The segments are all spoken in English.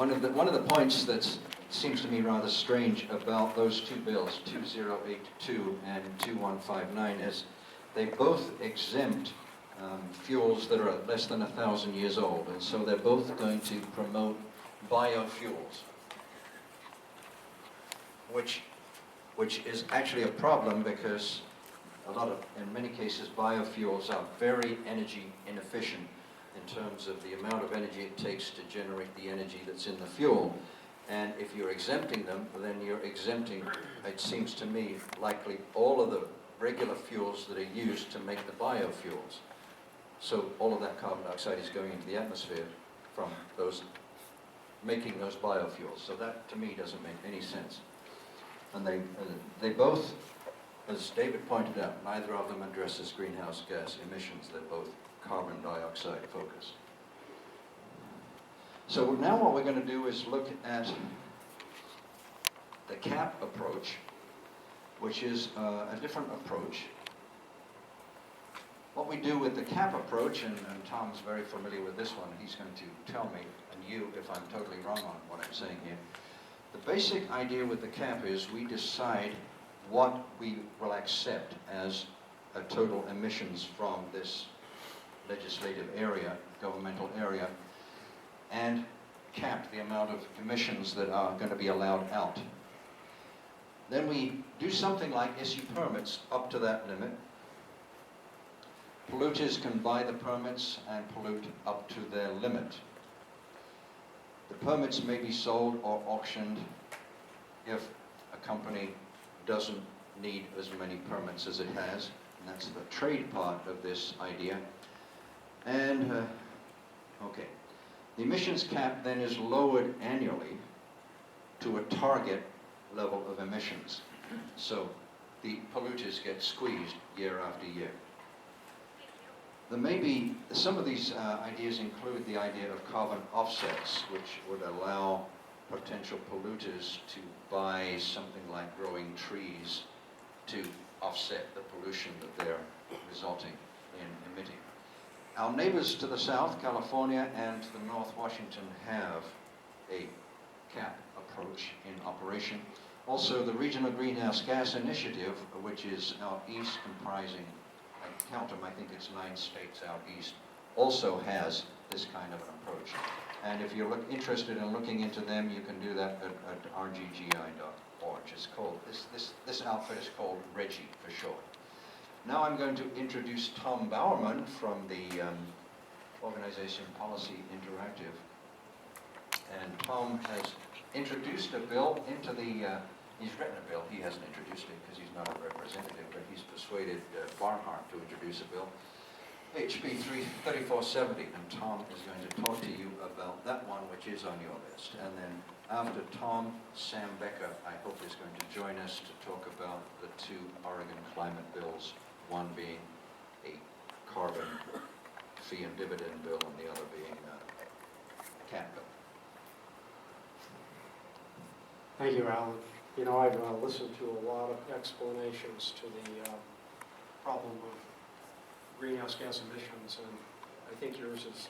one of the points that seems to me rather strange about those two bills, 2082 and 2159, is they both exempt fuels that are less than 1,000 years old, and so they're both going to promote biofuels, which is actually a problem because in many cases, biofuels are very energy inefficient in terms of the amount of energy it takes to generate the energy that's in the fuel. And if you're exempting them, then you're exempting, it seems to me, likely all of the regular fuels that are used to make the biofuels. So all of that carbon dioxide is going into the atmosphere from those, making those biofuels. So that, to me, doesn't make any sense. And they both, as David pointed out, neither of them addresses greenhouse gas emissions. They're both carbon dioxide focused. So now what we're going to do is look at the cap approach, which is a different approach. What we do with the cap approach, and Tom's very familiar with this one, he's going to tell me, and you, if I'm totally wrong on what I'm saying here. The basic idea with the cap is we decide what we will accept as a total emissions from this legislative area, governmental area, and cap the amount of emissions that are going to be allowed out. Then we do something like issue permits up to that limit. Polluters can buy the permits and pollute up to their limit. The permits may be sold or auctioned if a company doesn't need as many permits as it has, and that's the trade part of this idea. And, okay, the emissions cap then is lowered annually to a target level of emissions. So the polluters get squeezed year after year. There may be, some of these ideas include the idea of carbon offsets, which would allow potential polluters to buy something like growing trees to offset the pollution that they're resulting in emitting. Our neighbors to the south, California, and to the north, Washington, have a cap approach in operation. Also, the Regional Greenhouse Gas Initiative, which is out east, comprising, I count them, I think it's 9 states out east, also has this kind of an approach. And if you're interested in looking into them, you can do that at rggi.org. It's called, this outfit is called RGGI for short. Now I'm going to introduce Tom Bowerman from the organization Policy Interactive. And Tom has introduced a bill into the, he's written a bill, he hasn't introduced it because he's not a representative, but he's persuaded Barnhart to introduce a bill, HB 3470, and Tom is going to talk to you about that one, which is on your list. And then after Tom, Sam Becker, I hope, is going to join us to talk about the 2 Oregon climate bills, one being a carbon fee and dividend bill, and the other being a cap bill. Thank you, Alan. You know, I've listened to a lot of explanations to the problem of greenhouse gas emissions, and I think yours is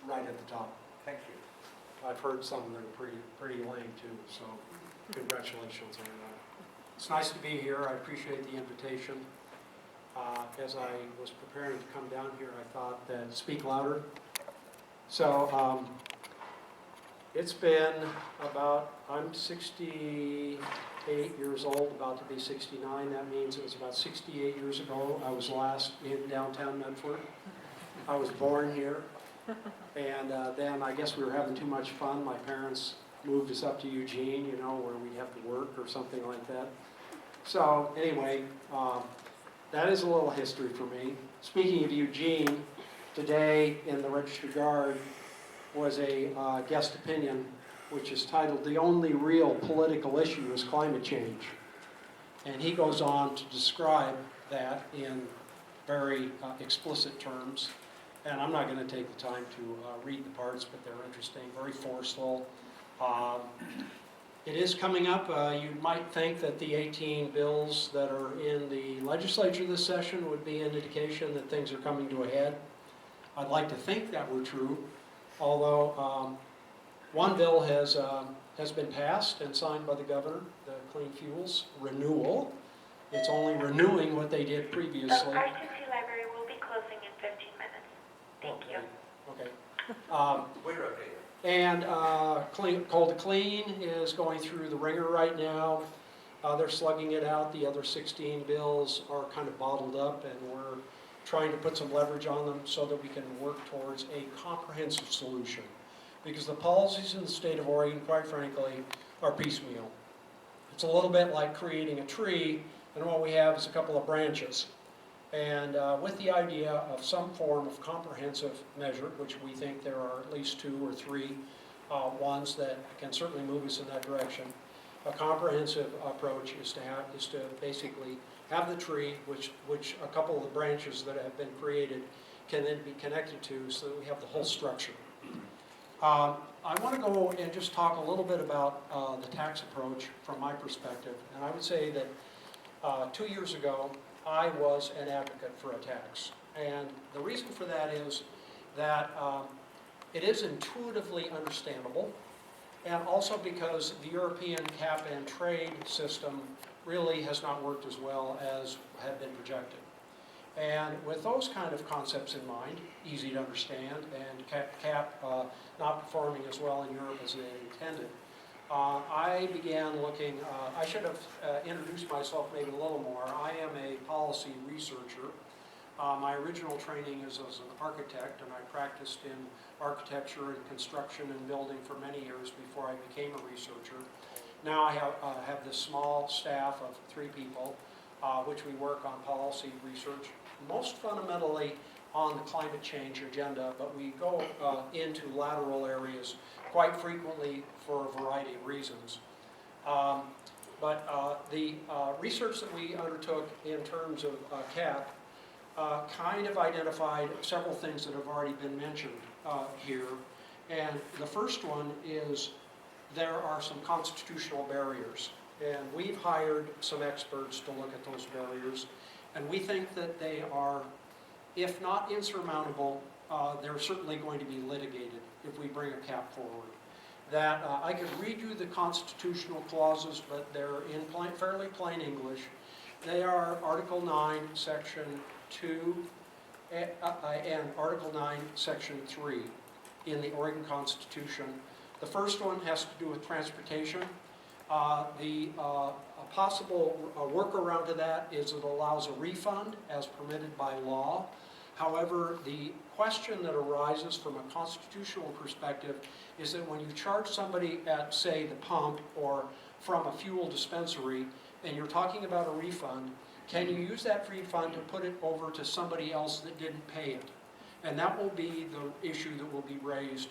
right at the top. Thank you. I've heard some that are pretty lame too, so congratulations on that. It's nice to be here. I appreciate the invitation. As I was preparing to come down here, I thought that speak louder. So it's been about, I'm 68 years old, about to be 69. That means it was about 68 years ago I was last in downtown Medford. I was born here, and then I guess we were having too much fun. My parents moved us up to Eugene, you know, where we'd have to work or something like that. So anyway, that is a little history for me. Speaking of Eugene, today in the Register Guard was a guest opinion which is titled "The Only Real Political Issue is Climate Change." And he goes on to describe that in very explicit terms. And I'm not going to take the time to read the parts, but they're interesting, very forceful. It is coming up. You might think that the 18 bills that are in the legislature this session would be an indication that things are coming to a head. I'd like to think that were true, although One bill has been passed and signed by the governor, the Clean Fuels Renewal. It's only renewing what they did previously. The RTC library will be closing in 15 minutes. Thank you. Okay. We're okay. And Coal to Clean is going through the ringer right now. They're slugging it out. The other 16 bills are kind of bottled up, and we're trying to put some leverage on them so that we can work towards a comprehensive solution. Because the policies in the state of Oregon, quite frankly, are piecemeal. It's a little bit like creating a tree, and what we have is a couple of branches. And with the idea of some form of comprehensive measure, which we think there are at least 2 or 3 ones that can certainly move us in that direction, a comprehensive approach is to basically have the tree, which a couple of the branches that have been created can then be connected to, so that we have the whole structure. I want to go and just talk a little bit about the tax approach from my perspective, and I would say that 2 years ago, I was an advocate for a tax. And the reason for that is that it is intuitively understandable, and also because the European cap and trade system really has not worked as well as had been projected. And with those kind of concepts in mind, easy to understand, and cap not performing as well in Europe as they intended, I began looking, I should have introduced myself maybe a little more. I am a policy researcher. My original training is as an architect, and I practiced in architecture and construction and building for many years before I became a researcher. Now I have this small staff of 3 people, which we work on policy research, most fundamentally on the climate change agenda, but we go into lateral areas quite frequently for a variety of reasons. The research that we undertook in terms of CAP kind of identified several things that have already been mentioned here. And the first one is there are some constitutional barriers. And we've hired some experts to look at those barriers. And we think that they are, if not insurmountable, they're certainly going to be litigated if we bring a cap forward. That I could read you the constitutional clauses, but they're in fairly plain English. They are Article 9, Section 2, and Article 9, Section 3 in the Oregon Constitution. The first one has to do with transportation. A possible workaround to that is it allows a refund as permitted by law. However, the question that arises from a constitutional perspective is that when you charge somebody at, say, the pump or from a fuel dispensary, and you're talking about a refund, can you use that refund to put it over to somebody else that didn't pay it? And that will be the issue that will be raised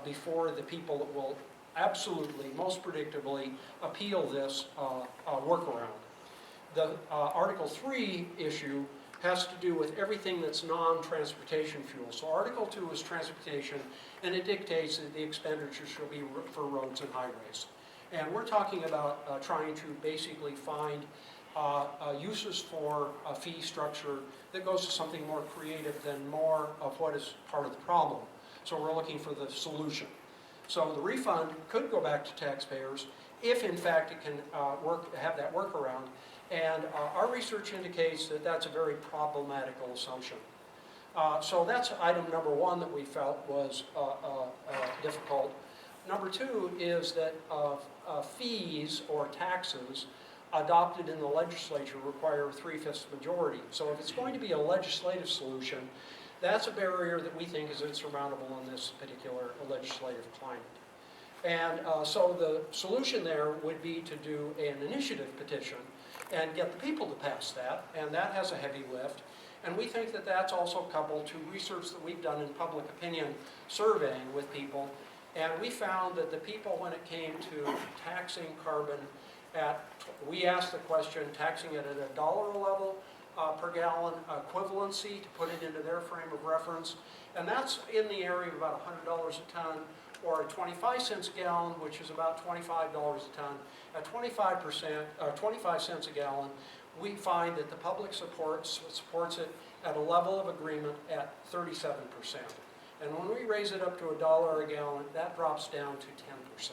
before the people that will absolutely, most predictably, appeal this workaround. The Article 3 issue has to do with everything that's non-transportation fuel. So Article 2 is transportation, and it dictates that the expenditure shall be for roads and highways. And we're talking about trying to basically find uses for a fee structure that goes to something more creative than more of what is part of the problem. So we're looking for the solution. So the refund could go back to taxpayers if, in fact, it can have that workaround. And our research indicates that that's a very problematical assumption. So that's item number 1 that we felt was difficult. Number 2 is that fees or taxes adopted in the legislature require a 3/5 majority. So if it's going to be a legislative solution, that's a barrier that we think is insurmountable in this particular legislative climate. And so the solution there would be to do an initiative petition and get the people to pass that, and that has a heavy lift. And we think that that's also coupled to research that we've done in public opinion surveying with people, and we found that the people, when it came to taxing carbon we asked the question, taxing it at $1 a level per gallon equivalency to put it into their frame of reference, and that's in the area of about $100 a ton, or 25 cents a gallon, which is about $25 a ton. At 25 cents a gallon, we find that the public supports it at a level of agreement at 37%. And when we raise it up to $1 a gallon, that drops down to 10%.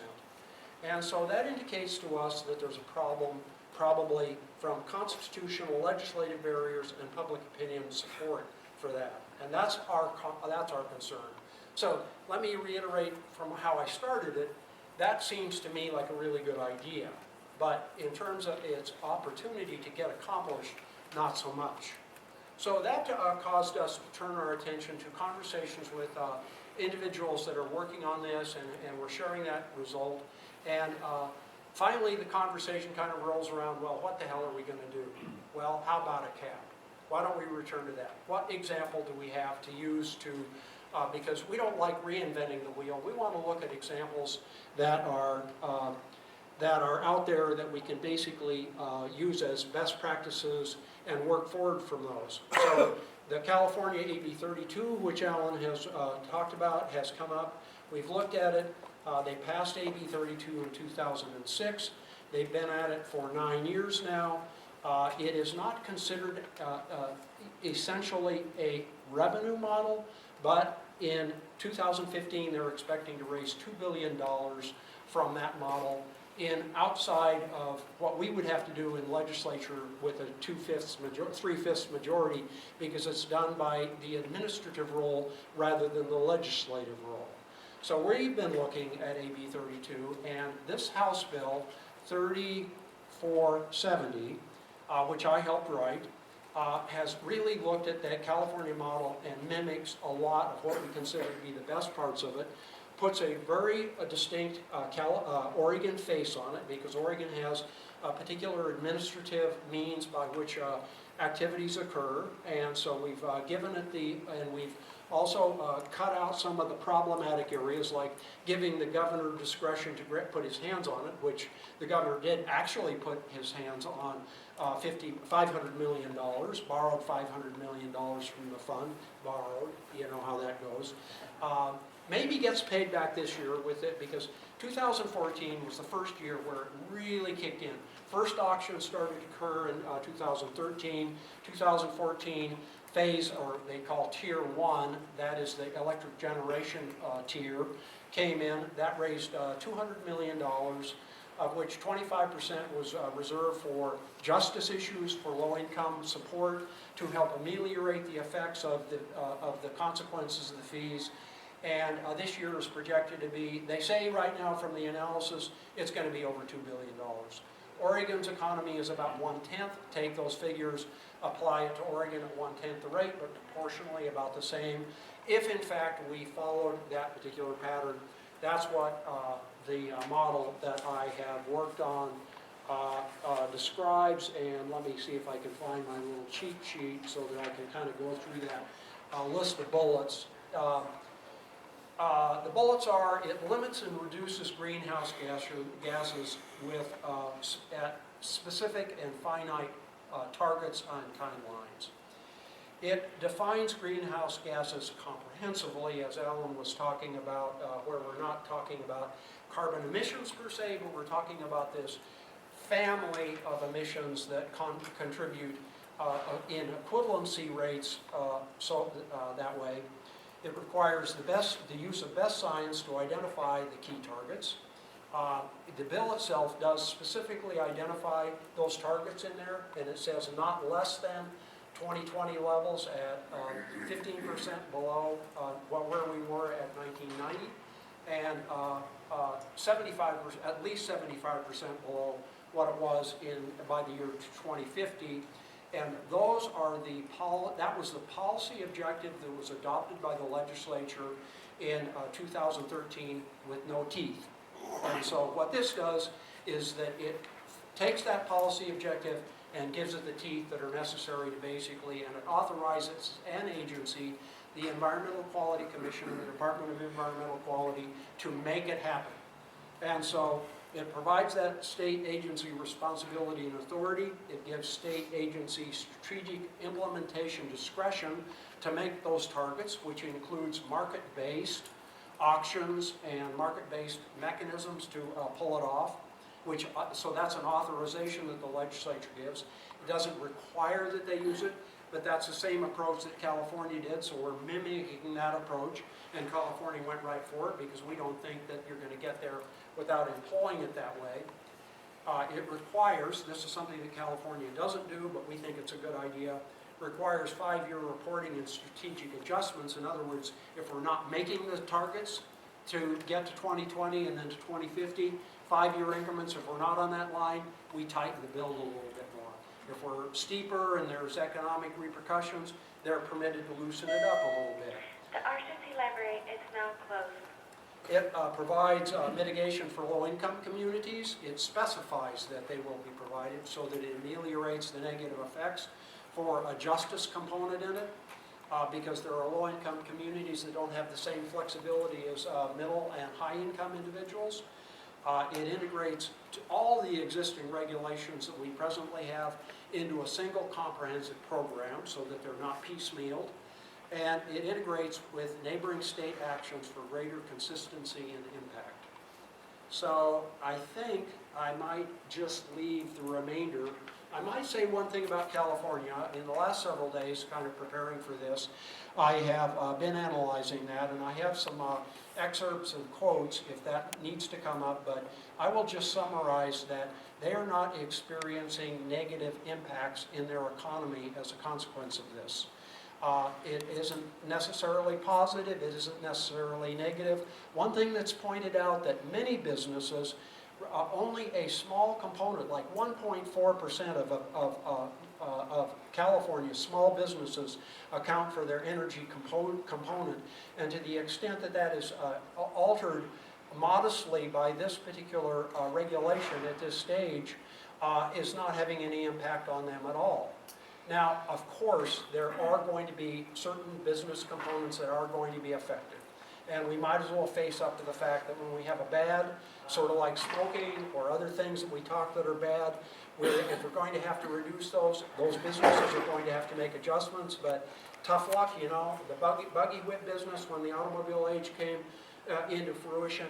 And so that indicates to us that there's a problem, probably from constitutional legislative barriers and public opinion support for that. And that's our concern. So let me reiterate from how I started it. That seems to me like a really good idea. But in terms of its opportunity to get accomplished, not so much. So that caused us to turn our attention to conversations with individuals that are working on this, and we're sharing that result. And finally, the conversation kind of rolls around, well, what the hell are we going to do? Well, how about a cap? Why don't we return to that? What example do we have to use to, because we don't like reinventing the wheel. We want to look at examples that are out there that we can basically use as best practices and work forward from those. So the California AB 32, which Alan has talked about, has come up. We've looked at it. They passed AB 32 in 2006. They've been at it for 9 years now. It is not considered essentially a revenue model, but in 2015 they're expecting to raise $2 billion from that model outside of what we would have to do in legislature with a 3/5 majority, because it's done by the administrative role rather than the legislative role. So we've been looking at AB 32, and this House Bill 3470, which I helped write, has really looked at that California model and mimics a lot of what we consider to be the best parts of it, puts a very distinct Oregon face on it, because Oregon has a particular administrative means by which activities occur, and so we've given it and we've also cut out some of the problematic areas, like giving the governor discretion to put his hands on it, which the governor did actually put his hands on. $500 million, borrowed $500 million from the fund, borrowed, you know how that goes. Maybe gets paid back this year with it, because 2014 was the first year where it really kicked in. First auction started to occur in 2013. 2014 phase, or they call Tier 1, that is the electric generation tier, came in. That raised $200 million, of which 25% was reserved for justice issues, for low-income support, to help ameliorate the effects of the consequences of the fees. And this year is projected to be, they say right now from the analysis, it's going to be over $2 billion. Oregon's economy is about 1/10. Take those figures, apply it to Oregon at 1/10 the rate, but proportionally about the same. If in fact we followed that particular pattern, that's what the model that I have worked on describes. And let me see if I can find my little cheat sheet so that I can kind of go through that list of bullets. The bullets are, it limits and reduces greenhouse gases with at specific and finite targets and timelines. It defines greenhouse gases comprehensively, as Alan was talking about, where we're not talking about carbon emissions per se, but we're talking about this family of emissions that contribute in equivalency rates, that way. It requires the use of best science to identify the key targets. The bill itself does specifically identify those targets in there, and it says not less than 2020 levels at 15% below where we were at 1990, and 75%, at least 75% below what it was by the year 2050. And those are that was the policy objective that was adopted by the legislature in 2013 with no teeth. And so what this does is that it takes that policy objective and gives it the teeth that are necessary to basically, and it authorizes an agency, the Environmental Quality Commission and the Department of Environmental Quality, to make it happen. And so it provides that state agency responsibility and authority. It gives state agencies strategic implementation discretion to make those targets, which includes market-based auctions and market-based mechanisms to pull it off. So that's an authorization that the legislature gives. It doesn't require that they use it, but that's the same approach that California did, so we're mimicking that approach, and California went right for it because we don't think that you're going to get there without employing it that way. It requires, this is something that California doesn't do, but we think it's a good idea, requires 5-year reporting and strategic adjustments. In other words, if we're not making the targets to get to 2020 and then to 2050, 5-year increments, if we're not on that line, we tighten the bill a little bit more. If we're steeper and there's economic repercussions, they're permitted to loosen it up a little bit. The RCC library is now closed. It provides mitigation for low-income communities. It specifies that they will be provided so that it ameliorates the negative effects for a justice component in it, because there are low-income communities that don't have the same flexibility as middle and high-income individuals. It integrates all the existing regulations that we presently have into a single comprehensive program so that they're not piecemealed. And it integrates with neighboring state actions for greater consistency and impact. So I think I might just leave the remainder. I might say one thing about California. In the last several days, kind of preparing for this, I have been analyzing that, and I have some excerpts and quotes if that needs to come up, but I will just summarize that they are not experiencing negative impacts in their economy as a consequence of this. It isn't necessarily positive, it isn't necessarily negative. One thing that's pointed out that many businesses, only a small component, like 1.4% of California's small businesses account for their energy component. And to the extent that that is altered modestly by this particular regulation at this stage, is not having any impact on them at all. Now, of course, there are going to be certain business components that are going to be affected. And we might as well face up to the fact that when we have a bad, sort of like smoking or other things that we talk that are bad, if we're going to have to reduce those businesses are going to have to make adjustments. But tough luck, you know, the buggy whip business, when the automobile age came into fruition,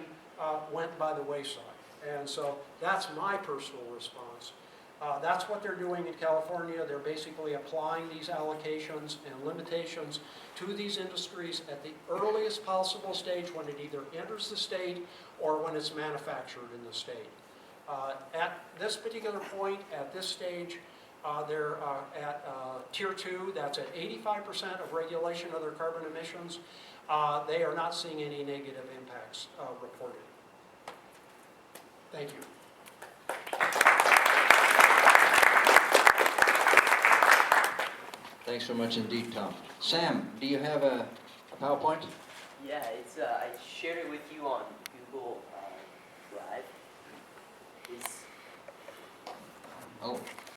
went by the wayside. And so that's my personal response. That's what they're doing in California. They're basically applying these allocations and limitations to these industries at the earliest possible stage when it either enters the state or when it's manufactured in the state. At this particular point, at this stage, they're at Tier 2, that's at 85% of regulation of their carbon emissions. They are not seeing any negative impacts reported. Thank you. Thanks so much indeed, Tom. Sam, do you have a PowerPoint? Yeah, it's I shared it with you on Google